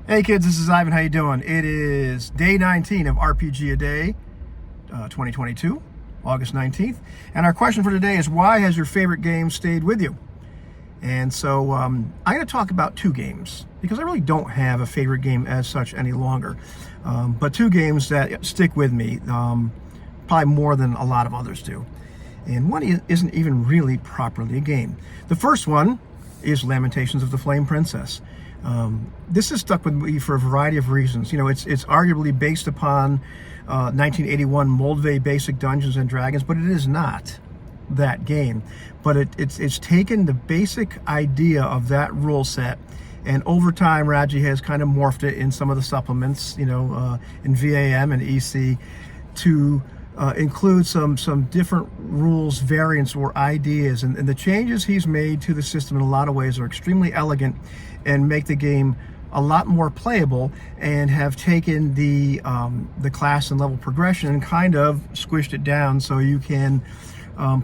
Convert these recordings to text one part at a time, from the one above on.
Hey kids, this is Ivan. How you doing? It is day 19 of RPG a Day 2022, August 19th. And our question for today is, why has your favorite game stayed with you? And so I'm going to talk about two games, because I really don't have a favorite game as such any longer. But two games that stick with me, probably more than a lot of others do. And one isn't even really properly a game. The first one is Lamentations of the Flame Princess. This has stuck with me for a variety of reasons. You know, it's arguably based upon 1981 Moldvay Basic Dungeons and Dragons, but it is not that game. But it's taken the basic idea of that rule set, and over time Raji has kind of morphed it in some of the supplements, you know, in VAM and EC, to include some different rules, variants, or ideas. And the changes he's made to the system in a lot of ways are extremely elegant and make the game a lot more playable, and have taken the class and level progression and kind of squished it down so you can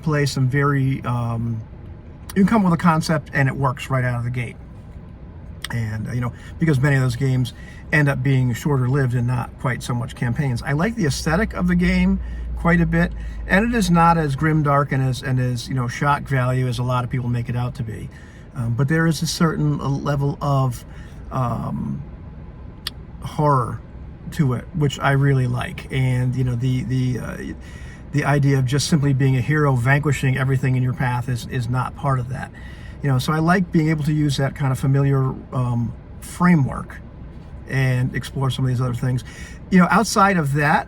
play some very, you can come with a concept and it works right out of the gate. And, you know, because many of those games end up being shorter lived and not quite so much campaigns. I like the aesthetic of the game quite a bit, and it is not as grimdark and as you know, shock value as a lot of people make it out to be. But there is a certain level of horror to it, which I really like. And, you know, the idea of just simply being a hero, vanquishing everything in your path is not part of that. You know, so I like being able to use that kind of familiar framework and explore some of these other things. You know, outside of that,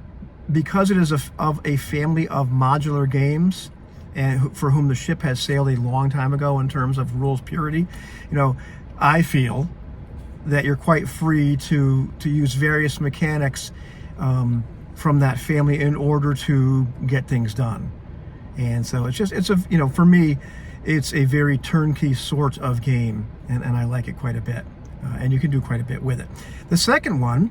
because it is of a family of modular games, and for whom the ship has sailed a long time ago in terms of rules purity, you know, I feel that you're quite free to use various mechanics from that family in order to get things done. And so you know, for me, it's a very turnkey sort of game, and I like it quite a bit, and you can do quite a bit with it. The second one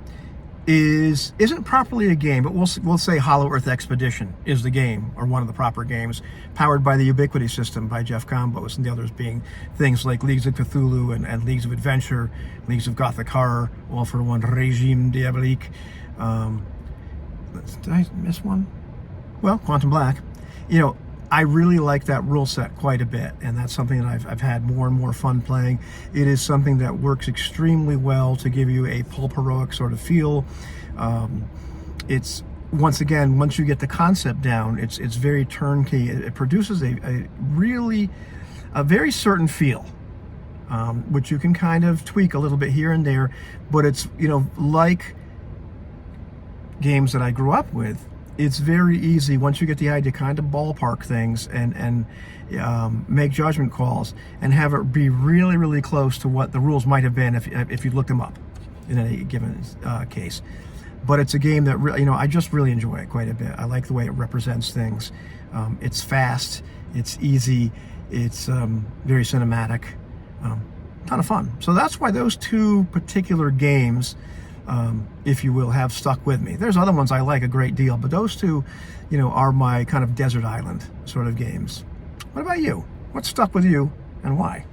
isn't properly a game, but we'll say Hollow Earth Expedition is the game, or one of the proper games, powered by the Ubiquity system by Jeff Combos, and the others being things like Leagues of Cthulhu and Leagues of Adventure, Leagues of Gothic Horror, all for one Regime Diabolique. Did I miss one? Well, Quantum Black. You know, I really like that rule set quite a bit, and that's something that I've had more and more fun playing. It is something that works extremely well to give you a pulp heroic sort of feel. It's, once again, once you get the concept down, it's very turnkey. It produces a very certain feel, which you can kind of tweak a little bit here and there, but it's, you know, like games that I grew up with. It's very easy once you get the idea to kind of ballpark things and make judgment calls and have it be really, really close to what the rules might have been if you looked them up in any given case. But it's a game that really, you know, I just really enjoy it quite a bit. I like the way it represents things. It's fast, it's easy, it's very cinematic, ton of fun. So that's why those two particular games, if you will, have stuck with me. There's other ones I like a great deal, but those two, you know, are my kind of desert island sort of games. What about you? What stuck with you, and why?